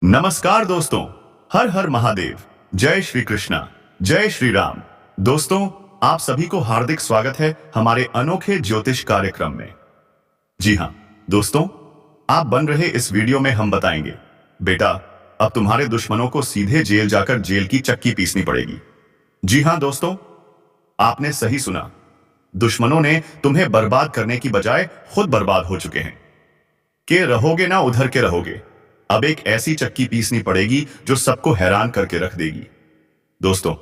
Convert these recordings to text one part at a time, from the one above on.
नमस्कार दोस्तों। हर हर महादेव। जय श्री कृष्णा। जय श्री राम। दोस्तों, आप सभी को हार्दिक स्वागत है हमारे अनोखे ज्योतिष कार्यक्रम में। जी हाँ दोस्तों, आप बन रहे इस वीडियो में हम बताएंगे, बेटा अब तुम्हारे दुश्मनों को सीधे जेल जाकर जेल की चक्की पीसनी पड़ेगी। जी हाँ दोस्तों, आपने सही सुना। दुश्मनों ने तुम्हें बर्बाद करने की बजाय खुद बर्बाद हो चुके हैं। के रहोगे ना उधर के रहोगे। अब एक ऐसी चक्की पीसनी पड़ेगी जो सबको हैरान करके रख देगी। दोस्तों,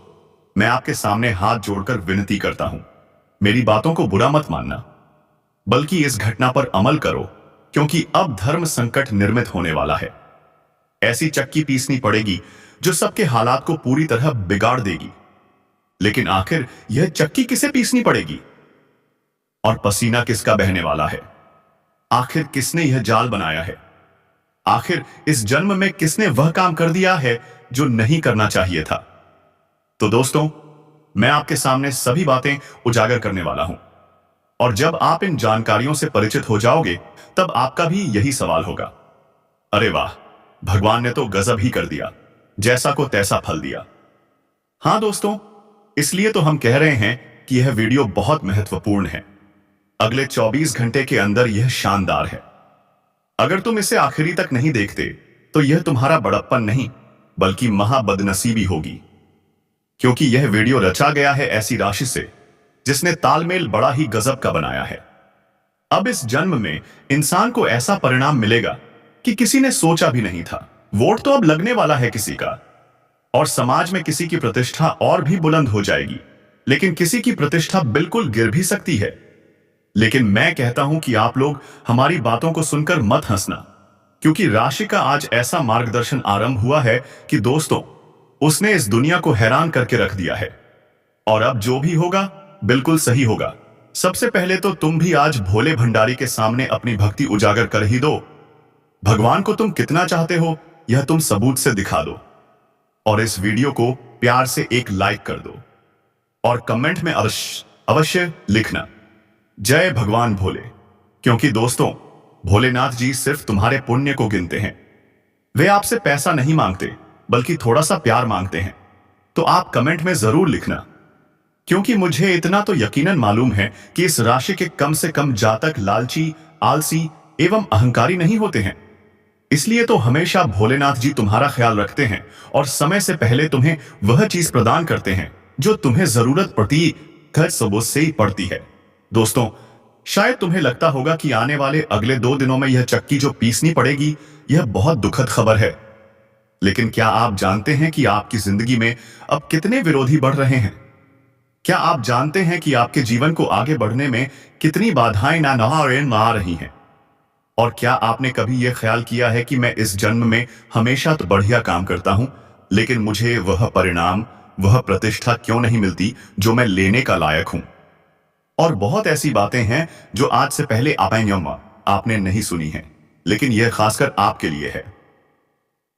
मैं आपके सामने हाथ जोड़कर विनती करता हूं, मेरी बातों को बुरा मत मानना, बल्कि इस घटना पर अमल करो, क्योंकि अब धर्म संकट निर्मित होने वाला है। ऐसी चक्की पीसनी पड़ेगी जो सबके हालात को पूरी तरह बिगाड़ देगी। लेकिन आखिर यह चक्की किसे पीसनी पड़ेगी और पसीना किसका बहने वाला है? आखिर किसने यह जाल बनाया है? आखिर इस जन्म में किसने वह काम कर दिया है जो नहीं करना चाहिए था? तो दोस्तों, मैं आपके सामने सभी बातें उजागर करने वाला हूं, और जब आप इन जानकारियों से परिचित हो जाओगे तब आपका भी यही सवाल होगा, अरे वाह, भगवान ने तो गजब ही कर दिया, जैसा को तैसा फल दिया। हां दोस्तों, इसलिए तो हम कह रहे हैं कि यह वीडियो बहुत महत्वपूर्ण है। अगले 24 घंटे के अंदर यह शानदार है। अगर तुम इसे आखिरी तक नहीं देखते तो यह तुम्हारा बड़प्पन नहीं बल्कि महाबदनसीबी होगी, क्योंकि यह वीडियो रचा गया है ऐसी राशि से जिसने तालमेल बड़ा ही गजब का बनाया है। अब इस जन्म में इंसान को ऐसा परिणाम मिलेगा कि किसी ने सोचा भी नहीं था। वोट तो अब लगने वाला है किसी का, और समाज में किसी की प्रतिष्ठा और भी बुलंद हो जाएगी, लेकिन किसी की प्रतिष्ठा बिल्कुल गिर भी सकती है। लेकिन मैं कहता हूं कि आप लोग हमारी बातों को सुनकर मत हंसना, क्योंकि राशि का आज ऐसा मार्गदर्शन आरंभ हुआ है कि दोस्तों, उसने इस दुनिया को हैरान करके रख दिया है। और अब जो भी होगा बिल्कुल सही होगा। सबसे पहले तो तुम भी आज भोले भंडारी के सामने अपनी भक्ति उजागर कर ही दो। भगवान को तुम कितना चाहते हो यह तुम सबूत से दिखा दो, और इस वीडियो को प्यार से एक लाइक कर दो, और कमेंट में अवश्य लिखना, जय भगवान भोले। क्योंकि दोस्तों, भोलेनाथ जी सिर्फ तुम्हारे पुण्य को गिनते हैं। वे आपसे पैसा नहीं मांगते बल्कि थोड़ा सा प्यार मांगते हैं। तो आप कमेंट में जरूर लिखना, क्योंकि मुझे इतना तो यकीनन मालूम है कि इस राशि के कम से कम जातक लालची, आलसी एवं अहंकारी नहीं होते हैं। इसलिए तो हमेशा भोलेनाथ जी तुम्हारा ख्याल रखते हैं और समय से पहले तुम्हें वह चीज प्रदान करते हैं जो तुम्हें जरूरत पड़ती खर्च सबूत से ही पड़ती है। दोस्तों, शायद तुम्हें लगता होगा कि आने वाले अगले 2 दिनों में यह चक्की जो पीसनी पड़ेगी यह बहुत दुखद खबर है। लेकिन क्या आप जानते हैं कि आपकी जिंदगी में अब कितने विरोधी बढ़ रहे हैं? क्या आप जानते हैं कि आपके जीवन को आगे बढ़ने में कितनी बाधाएं ना आ रही हैं? और क्या आपने कभी यह ख्याल किया है कि मैं इस जन्म में हमेशा तो बढ़िया काम करता हूं, लेकिन मुझे वह परिणाम, वह प्रतिष्ठा क्यों नहीं मिलती जो मैं लेने का लायक हूं? और बहुत ऐसी बातें हैं जो आज से पहले आपने नहीं सुनी हैं, लेकिन यह खासकर आपके लिए है।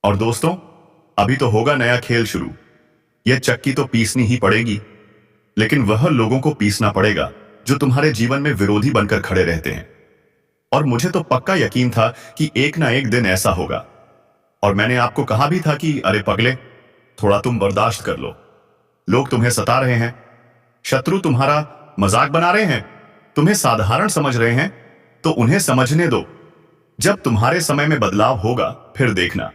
और दोस्तों, अभी तो होगा नया खेल शुरू। यह चक्की तो पीसनी ही पड़ेगी, लेकिन वह लोगों को पीसना पड़ेगा जो तुम्हारे जीवन में विरोधी बनकर खड़े रहते हैं। और मुझे तो पक्का यकीन था कि एक ना एक दिन ऐसा होगा, और मैंने आपको कहा भी था कि अरे पगले, थोड़ा तुम बर्दाश्त कर लो। लोग तुम्हें सता रहे हैं, शत्रु तुम्हारा मजाक बना रहे हैं, तुम्हें साधारण समझ रहे हैं, तो उन्हें समझने दो। जब तुम्हारे समय में बदलाव होगा फिर देखना,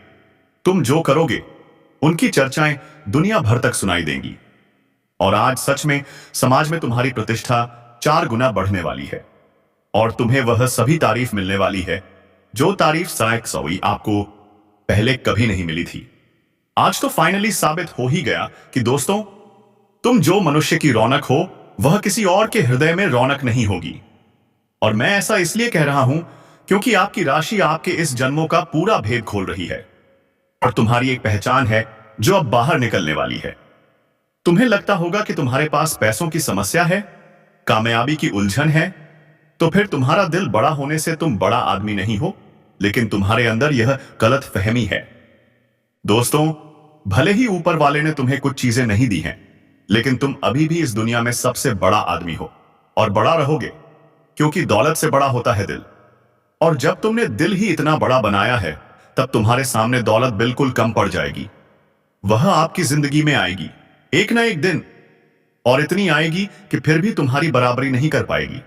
तुम जो करोगे उनकी चर्चाएं दुनिया भर तक सुनाई देंगी। और आज सच में समाज में तुम्हारी प्रतिष्ठा 4 गुना बढ़ने वाली है, और तुम्हें वह सभी तारीफ मिलने वाली है जो तारीफ सौई आपको पहले कभी नहीं मिली थी। आज तो फाइनली साबित हो ही गया कि दोस्तों, तुम जो मनुष्य की रौनक हो वह किसी और के हृदय में रौनक नहीं होगी। और मैं ऐसा इसलिए कह रहा हूं क्योंकि आपकी राशि आपके इस जन्मों का पूरा भेद खोल रही है, और तुम्हारी एक पहचान है जो अब बाहर निकलने वाली है। तुम्हें लगता होगा कि तुम्हारे पास पैसों की समस्या है, कामयाबी की उलझन है, तो फिर तुम्हारा दिल बड़ा होने से तुम बड़ा आदमी नहीं हो, लेकिन तुम्हारे अंदर यह गलत फहमी है। दोस्तों, भले ही ऊपर वाले ने तुम्हें कुछ चीजें नहीं दी हैं, लेकिन तुम अभी भी इस दुनिया में सबसे बड़ा आदमी हो, और बड़ा रहोगे, क्योंकि दौलत से बड़ा होता है दिल। और जब तुमने दिल ही इतना बड़ा बनाया है तब तुम्हारे सामने दौलत बिल्कुल कम पड़ जाएगी। वह आपकी जिंदगी में आएगी एक ना एक दिन, और इतनी आएगी कि फिर भी तुम्हारी बराबरी नहीं कर पाएगी।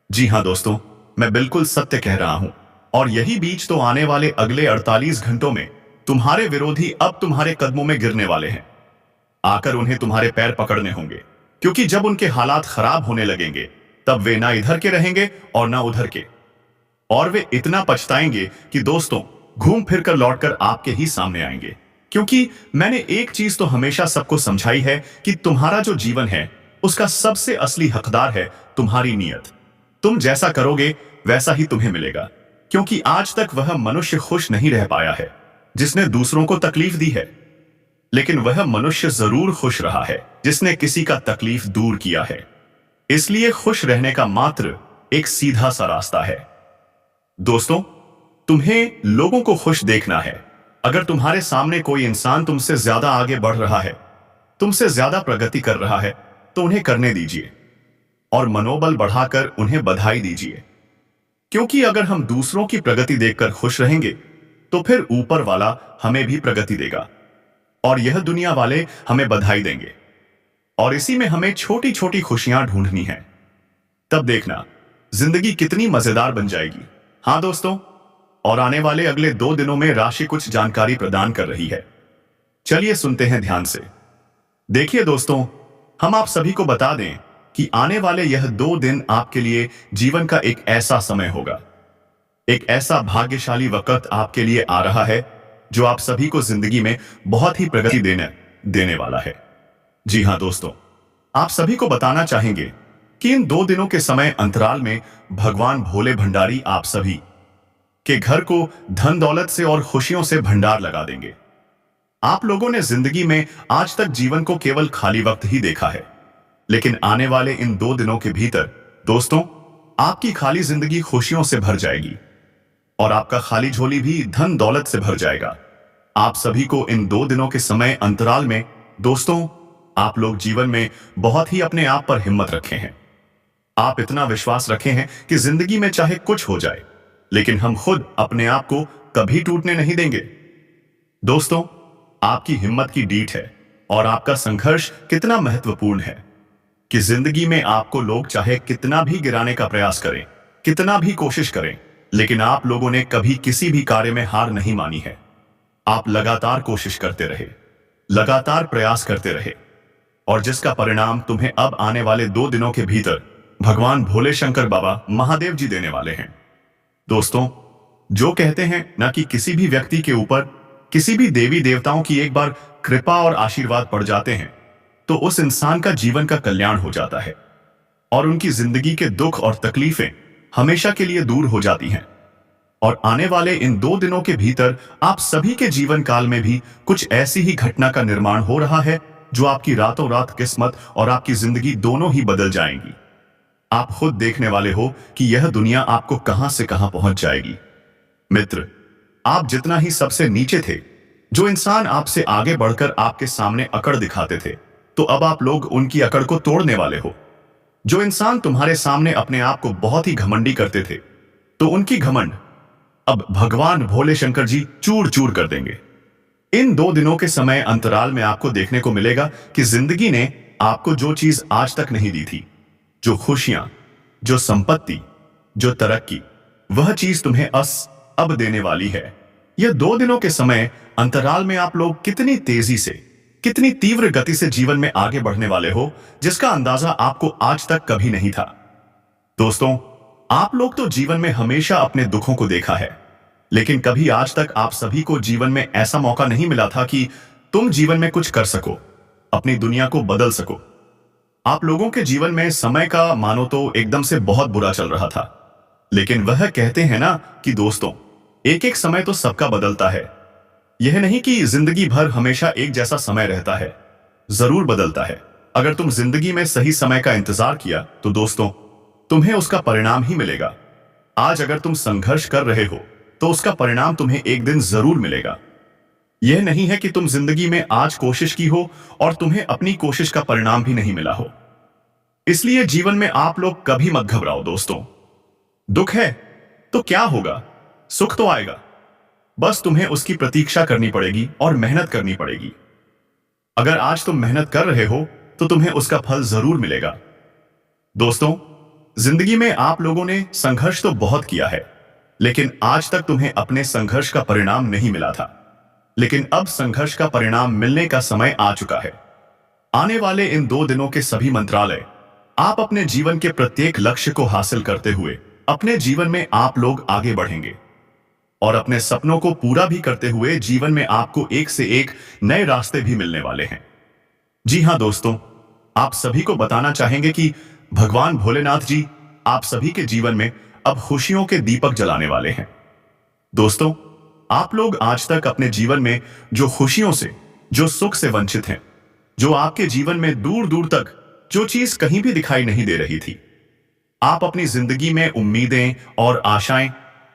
जी हां दोस्तों, मैं बिल्कुल सत्य कह रहा हूं। और यही बीच तो आने वाले अगले 48 घंटों में तुम्हारे विरोधी अब तुम्हारे कदमों में गिरने वाले हैं। आकर उन्हें तुम्हारे पैर पकड़ने होंगे, क्योंकि जब उनके हालात खराब होने लगेंगे तब वे ना इधर के रहेंगे और ना उधर के, और वे इतना पछताएंगे कि दोस्तों घूम फिर कर लौटकर आपके ही सामने आएंगे। क्योंकि मैंने एक चीज तो हमेशा सबको समझाई है कि तुम्हारा जो जीवन है उसका सबसे असली हकदार है तुम्हारी नीयत। तुम जैसा करोगे वैसा ही तुम्हें मिलेगा, क्योंकि आज तक वह मनुष्य खुश नहीं रह पाया है जिसने दूसरों को तकलीफ दी है, लेकिन वह मनुष्य जरूर खुश रहा है जिसने किसी का तकलीफ दूर किया है। इसलिए खुश रहने का मात्र एक सीधा सा रास्ता है। दोस्तों, तुम्हें लोगों को खुश देखना है। अगर तुम्हारे सामने कोई इंसान तुमसे ज्यादा आगे बढ़ रहा है, तुमसे ज्यादा प्रगति कर रहा है, तो उन्हें करने दीजिए और मनोबल बढ़ाकर उन्हें बधाई दीजिए। क्योंकि अगर हम दूसरों की प्रगति देखकर खुश रहेंगे तो फिर ऊपर वाला हमें भी प्रगति देगा और यह दुनिया वाले हमें बधाई देंगे, और इसी में हमें छोटी छोटी खुशियां ढूंढनी है। तब देखना जिंदगी कितनी मजेदार बन जाएगी। हाँ दोस्तों, और आने वाले अगले 2 दिनों में राशि कुछ जानकारी प्रदान कर रही है। चलिए सुनते हैं ध्यान से। देखिए दोस्तों, हम आप सभी को बता दें कि आने वाले यह 2 दिन आपके लिए जीवन का एक ऐसा समय होगा, एक ऐसा भाग्यशाली वक्त आपके लिए आ रहा है जो आप सभी को जिंदगी में बहुत ही प्रगति देने वाला है। जी हां दोस्तों, आप सभी को बताना चाहेंगे कि इन 2 दिनों के समय अंतराल में भगवान भोले भंडारी आप सभी के घर को धन दौलत से और खुशियों से भंडार लगा देंगे। आप लोगों ने जिंदगी में आज तक जीवन को केवल खाली वक्त ही देखा है, लेकिन आने वाले इन 2 दिनों के भीतर दोस्तों आपकी खाली जिंदगी खुशियों से भर जाएगी और आपका खाली झोली भी धन दौलत से भर जाएगा। आप सभी को इन 2 दिनों के समय अंतराल में दोस्तों आप लोग जीवन में बहुत ही अपने आप पर हिम्मत रखे हैं। आप इतना विश्वास रखे हैं कि जिंदगी में चाहे कुछ हो जाए, लेकिन हम खुद अपने आप को कभी टूटने नहीं देंगे। दोस्तों, आपकी हिम्मत की डीठ है और आपका संघर्ष कितना महत्वपूर्ण है कि जिंदगी में आपको लोग चाहे कितना भी गिराने का प्रयास करें, कितना भी कोशिश करें, लेकिन आप लोगों ने कभी किसी भी कार्य में हार नहीं मानी है। आप लगातार कोशिश करते रहे, लगातार प्रयास करते रहे, और जिसका परिणाम तुम्हें अब आने वाले 2 दिनों के भीतर भगवान भोले शंकर बाबा महादेव जी देने वाले हैं। दोस्तों, जो कहते हैं ना कि किसी भी व्यक्ति के ऊपर किसी भी देवी देवताओं की एक बार कृपा और आशीर्वाद पड़ जाते हैं तो उस इंसान का जीवन का कल्याण हो जाता है और उनकी जिंदगी के दुख और तकलीफें हमेशा के लिए दूर हो जाती हैं। और आने वाले इन 2 दिनों के भीतर आप सभी के जीवन काल में भी कुछ ऐसी ही घटना का निर्माण हो रहा है जो आपकी रातों रात किस्मत और आपकी जिंदगी दोनों ही बदल जाएंगी। आप खुद देखने वाले हो कि यह दुनिया आपको कहां से कहां पहुंच जाएगी। मित्र, आप जितना ही सबसे नीचे थे, जो इंसान आपसे आगे बढ़कर आपके सामने अकड़ दिखाते थे, तो अब आप लोग उनकी अकड़ को तोड़ने वाले हो। जो इंसान तुम्हारे सामने अपने आप को बहुत ही घमंडी करते थे, तो उनकी घमंड अब भगवान भोले शंकर जी चूर चूर कर देंगे। इन 2 दिनों के समय अंतराल में आपको देखने को मिलेगा कि जिंदगी ने आपको जो चीज आज तक नहीं दी थी, जो खुशियां, जो संपत्ति, जो तरक्की, वह चीज तुम्हें अब देने वाली है। यह 2 दिनों के समय अंतराल में आप लोग कितनी तेजी से, कितनी तीव्र गति से जीवन में आगे बढ़ने वाले हो, जिसका अंदाजा आपको आज तक कभी नहीं था। दोस्तों, आप लोग तो जीवन में हमेशा अपने दुखों को देखा है, लेकिन कभी आज तक आप सभी को जीवन में ऐसा मौका नहीं मिला था कि तुम जीवन में कुछ कर सको, अपनी दुनिया को बदल सको। आप लोगों के जीवन में समय का मानो तो एकदम से बहुत बुरा चल रहा था, लेकिन वह कहते हैं ना कि दोस्तों एक एक समय तो सबका बदलता है। यह नहीं कि जिंदगी भर हमेशा एक जैसा समय रहता है, जरूर बदलता है। अगर तुम जिंदगी में सही समय का इंतजार किया तो दोस्तों तुम्हें उसका परिणाम ही मिलेगा। आज अगर तुम संघर्ष कर रहे हो तो उसका परिणाम तुम्हें एक दिन जरूर मिलेगा। यह नहीं है कि तुम जिंदगी में आज कोशिश की हो और तुम्हें अपनी कोशिश का परिणाम भी नहीं मिला हो। इसलिए जीवन में आप लोग कभी मत घबराओ दोस्तों। दुख है तो क्या होगा, सुख तो आएगा। बस तुम्हें उसकी प्रतीक्षा करनी पड़ेगी और मेहनत करनी पड़ेगी। अगर आज तुम मेहनत कर रहे हो तो तुम्हें उसका फल जरूर मिलेगा। दोस्तों, जिंदगी में आप लोगों ने संघर्ष तो बहुत किया है, लेकिन आज तक तुम्हें अपने संघर्ष का परिणाम नहीं मिला था। लेकिन अब संघर्ष का परिणाम मिलने का समय आ चुका है। आने वाले इन 2 दिनों के सभी मंत्रालय आप अपने जीवन के प्रत्येक लक्ष्य को हासिल करते हुए अपने जीवन में आप लोग आगे बढ़ेंगे और अपने सपनों को पूरा भी करते हुए जीवन में आपको एक से एक नए रास्ते भी मिलने वाले हैं। जी हां दोस्तों, आप सभी को बताना चाहेंगे कि भगवान भोलेनाथ जी आप सभी के जीवन में अब खुशियों के दीपक जलाने वाले हैं। दोस्तों, आप लोग आज तक अपने जीवन में जो खुशियों से, जो सुख से वंचित हैं, जो आपके जीवन में दूर दूर तक जो चीज कहीं भी दिखाई नहीं दे रही थी, आप अपनी जिंदगी में उम्मीदें और आशाएं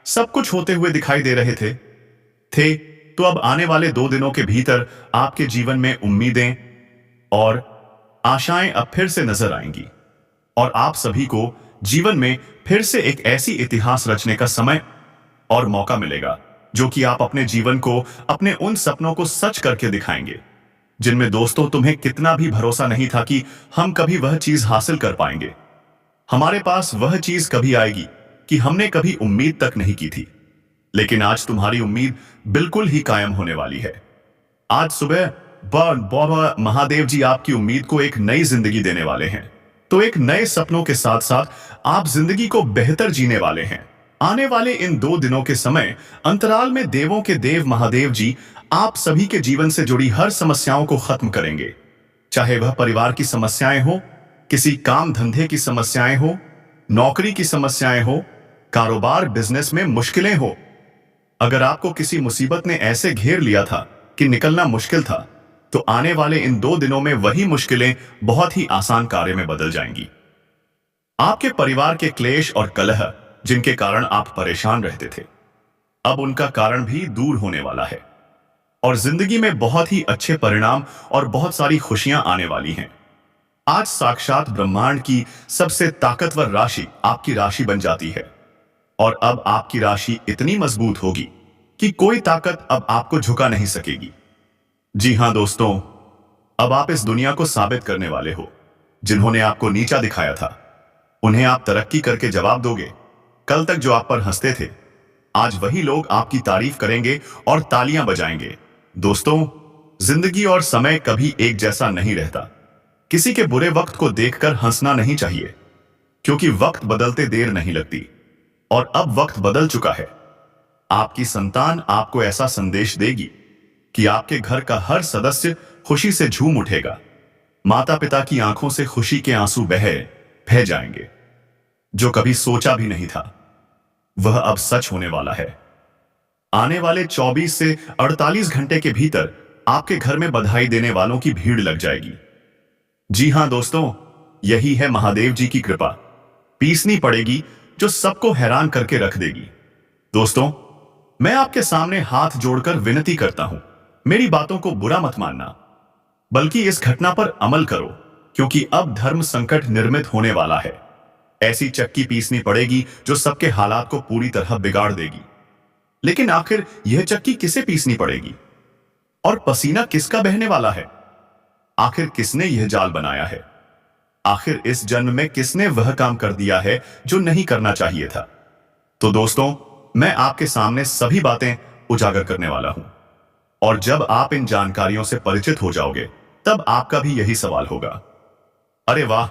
सब कुछ होते हुए दिखाई दे रहे थे, तो अब आने वाले 2 दिनों के भीतर आपके जीवन में उम्मीदें और आशाएं अब फिर से नजर आएंगी और आप सभी को जीवन में फिर से एक ऐसी इतिहास रचने का समय और मौका मिलेगा जो कि आप अपने जीवन को, अपने उन सपनों को सच करके दिखाएंगे जिनमें दोस्तों तुम्हें कितना भी भरोसा नहीं था कि हम कभी वह चीज हासिल कर पाएंगे। हमारे पास वह चीज कभी आएगी कि हमने कभी उम्मीद तक नहीं की थी, लेकिन आज तुम्हारी उम्मीद बिल्कुल ही कायम होने वाली है। आज सुबह बाबा महादेव जी आपकी उम्मीद को एक नई जिंदगी देने वाले हैं। तो एक नए सपनों के साथ साथ आप जिंदगी को बेहतर जीने वाले हैं। आने वाले इन 2 दिनों के समय अंतराल में देवों के देव महादेव जी आप सभी के जीवन से जुड़ी हर समस्याओं को खत्म करेंगे, चाहे वह परिवार की समस्याएं हो, किसी काम धंधे की समस्याएं हो, नौकरी की समस्याएं हो, कारोबार बिजनेस में मुश्किलें हो। अगर आपको किसी मुसीबत ने ऐसे घेर लिया था कि निकलना मुश्किल था, तो आने वाले इन 2 दिनों में वही मुश्किलें बहुत ही आसान कार्य में बदल जाएंगी। आपके परिवार के क्लेश और कलह जिनके कारण आप परेशान रहते थे, अब उनका कारण भी दूर होने वाला है और जिंदगी में बहुत ही अच्छे परिणाम और बहुत सारी खुशियां आने वाली हैं। आज साक्षात ब्रह्मांड की सबसे ताकतवर राशि आपकी राशि बन जाती है और अब आपकी राशि इतनी मजबूत होगी कि कोई ताकत अब आपको झुका नहीं सकेगी। जी हां दोस्तों, अब आप इस दुनिया को साबित करने वाले हो। जिन्होंने आपको नीचा दिखाया था, उन्हें आप तरक्की करके जवाब दोगे। कल तक जो आप पर हंसते थे, आज वही लोग आपकी तारीफ करेंगे और तालियां बजाएंगे। दोस्तों, जिंदगी और समय कभी एक जैसा नहीं रहता। किसी के बुरे वक्त को देखकर हंसना नहीं चाहिए, क्योंकि वक्त बदलते देर नहीं लगती और अब वक्त बदल चुका है। आपकी संतान आपको ऐसा संदेश देगी कि आपके घर का हर सदस्य खुशी से झूम उठेगा। माता पिता की आंखों से खुशी के आंसू बह जाएंगे। जो कभी सोचा भी नहीं था, वह अब सच होने वाला है। आने वाले 24 से 48 घंटे के भीतर आपके घर में बधाई देने वालों की भीड़ लग जाएगी। जी हां दोस्तों, यही है महादेव जी की कृपा। पीसनी पड़ेगी जो सबको हैरान करके रख देगी। दोस्तों, मैं आपके सामने हाथ जोड़कर विनती करता हूं, मेरी बातों को बुरा मत मानना, बल्कि इस घटना पर अमल करो, क्योंकि अब धर्म संकट निर्मित होने वाला है। ऐसी चक्की पीसनी पड़ेगी जो सबके हालात को पूरी तरह बिगाड़ देगी। लेकिन आखिर यह चक्की किसे पीसनी पड़ेगी और पसीना किसका बहने वाला है? आखिर किसने यह जाल बनाया है? आखिर इस जन्म में किसने वह काम कर दिया है जो नहीं करना चाहिए था? तो दोस्तों, मैं आपके सामने सभी बातें उजागर करने वाला हूं और जब आप इन जानकारियों से परिचित हो जाओगे, तब आपका भी यही सवाल होगा, अरे वाह,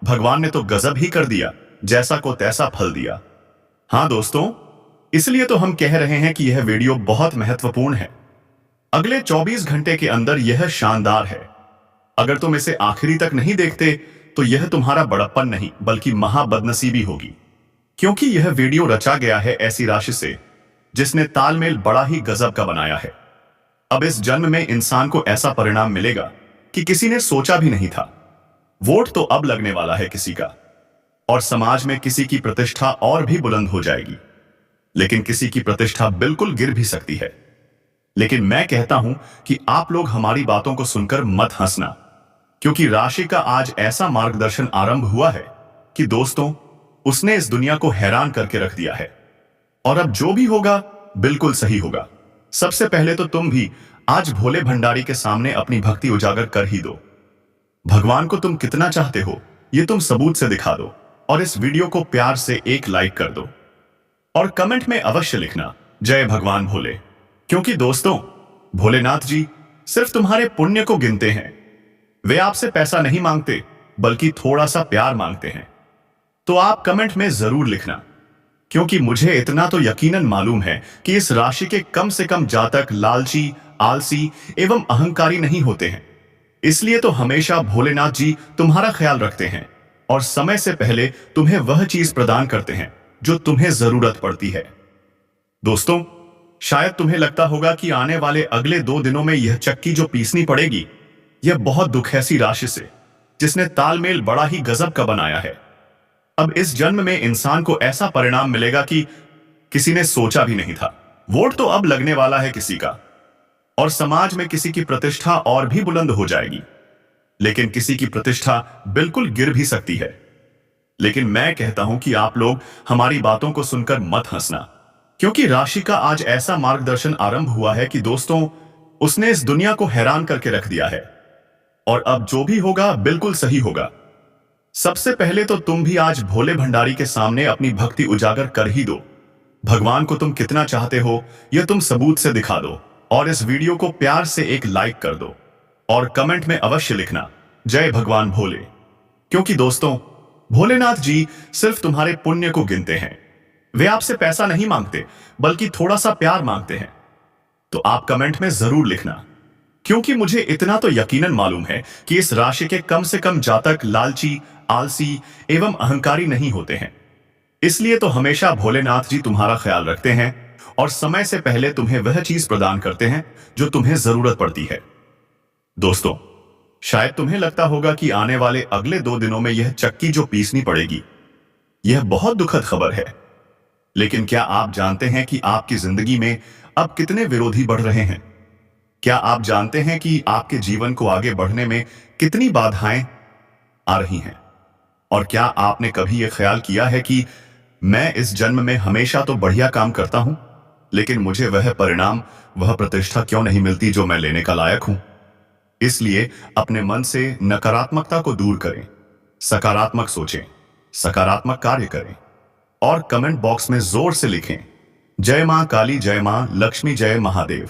भगवान ने तो गजब ही कर दिया, जैसा को तैसा फल दिया। हां दोस्तों, इसलिए तो हम कह रहे हैं कि यह वीडियो बहुत महत्वपूर्ण है। अगले 24 घंटे के अंदर यह शानदार है। अगर तुम इसे आखिरी तक नहीं देखते तो यह तुम्हारा बड़प्पन नहीं बल्कि महाबदनसीबी होगी, क्योंकि यह वीडियो रचा गया है ऐसी राशि से जिसने तालमेल बड़ा ही गजब का बनाया है। अब इस जन्म में इंसान को ऐसा परिणाम मिलेगा कि किसी ने सोचा भी नहीं था। वोट तो अब लगने वाला है किसी का और समाज में किसी की प्रतिष्ठा और भी बुलंद हो जाएगी, लेकिन किसी की प्रतिष्ठा बिल्कुल गिर भी सकती है। लेकिन मैं कहता हूं कि आप लोग हमारी बातों को सुनकर मत हंसना, क्योंकि राशि का आज ऐसा मार्गदर्शन आरंभ हुआ है कि दोस्तों, उसने इस दुनिया को हैरान करके रख दिया है और अब जो भी होगा बिल्कुल सही होगा। सबसे पहले तो तुम भी आज भोले भंडारी के सामने अपनी भक्ति उजागर कर ही दो। भगवान को तुम कितना चाहते हो ये तुम सबूत से दिखा दो और इस वीडियो को प्यार से एक लाइक कर दो और कमेंट में अवश्य लिखना जय भगवान भोले। क्योंकि दोस्तों, भोलेनाथ जी सिर्फ तुम्हारे पुण्य को गिनते हैं। वे आपसे पैसा नहीं मांगते बल्कि थोड़ा सा प्यार मांगते हैं। तो आप कमेंट में जरूर लिखना, क्योंकि मुझे इतना तो यकीनन मालूम है कि इस राशि के कम से कम जातक लालची, आलसी एवं अहंकारी नहीं होते हैं। इसलिए तो हमेशा भोलेनाथ जी तुम्हारा ख्याल रखते हैं और समय से पहले तुम्हें वह चीज प्रदान करते हैं जो तुम्हें जरूरत पड़ती है। दोस्तों, शायद तुम्हें लगता होगा कि आने वाले अगले 2 दिनों में यह चक्की जो पीसनी पड़ेगी, यह बहुत दुख है ऐसी राशि से जिसने तालमेल बड़ा ही गजब का बनाया है। अब इस जन्म में इंसान को ऐसा परिणाम मिलेगा कि किसी ने सोचा भी नहीं था। वोट तो अब लगने वाला है किसी का और समाज में किसी की प्रतिष्ठा और भी बुलंद हो जाएगी, लेकिन किसी की प्रतिष्ठा बिल्कुल गिर भी सकती है। लेकिन मैं कहता हूं कि आप लोग हमारी बातों को सुनकर मत हंसना, क्योंकि राशि का आज ऐसा मार्गदर्शन आरंभ हुआ है कि दोस्तों, उसने इस दुनिया को हैरान करके रख दिया है और अब जो भी होगा बिल्कुल सही होगा। सबसे पहले तो तुम भी आज भोले भंडारी के सामने अपनी भक्ति उजागर कर ही दो। भगवान को तुम कितना चाहते हो यह तुम सबूत से दिखा दो और इस वीडियो को प्यार से एक लाइक कर दो और कमेंट में अवश्य लिखना जय भगवान भोले। क्योंकि दोस्तों, भोलेनाथ जी सिर्फ तुम्हारे पुण्य को गिनते हैं। वे आपसे पैसा नहीं मांगते बल्कि थोड़ा सा प्यार मांगते हैं। तो आप कमेंट में जरूर लिखना, क्योंकि मुझे इतना तो यकीनन मालूम है कि इस राशि के कम से कम जातक लालची, आलसी एवं अहंकारी नहीं होते हैं। इसलिए तो हमेशा भोलेनाथ जी तुम्हारा ख्याल रखते हैं और समय से पहले तुम्हें वह चीज प्रदान करते हैं जो तुम्हें जरूरत पड़ती है। दोस्तों, शायद तुम्हें लगता होगा कि आने वाले अगले 2 दिनों में यह चक्की जो पीसनी पड़ेगी, यह बहुत दुखद खबर है। लेकिन क्या आप जानते हैं कि आपकी जिंदगी में अब कितने विरोधी बढ़ रहे हैं? क्या आप जानते हैं कि आपके जीवन को आगे बढ़ने में कितनी बाधाएं आ रही हैं? और क्या आपने कभी यह ख्याल किया है कि मैं इस जन्म में हमेशा तो बढ़िया काम करता हूं, लेकिन मुझे वह परिणाम, वह प्रतिष्ठा क्यों नहीं मिलती जो मैं लेने का लायक हूं? इसलिए अपने मन से नकारात्मकता को दूर करें, सकारात्मक सोचें, सकारात्मक कार्य करें और कमेंट बॉक्स में जोर से लिखें जय मां काली, जय मां लक्ष्मी, जय महादेव।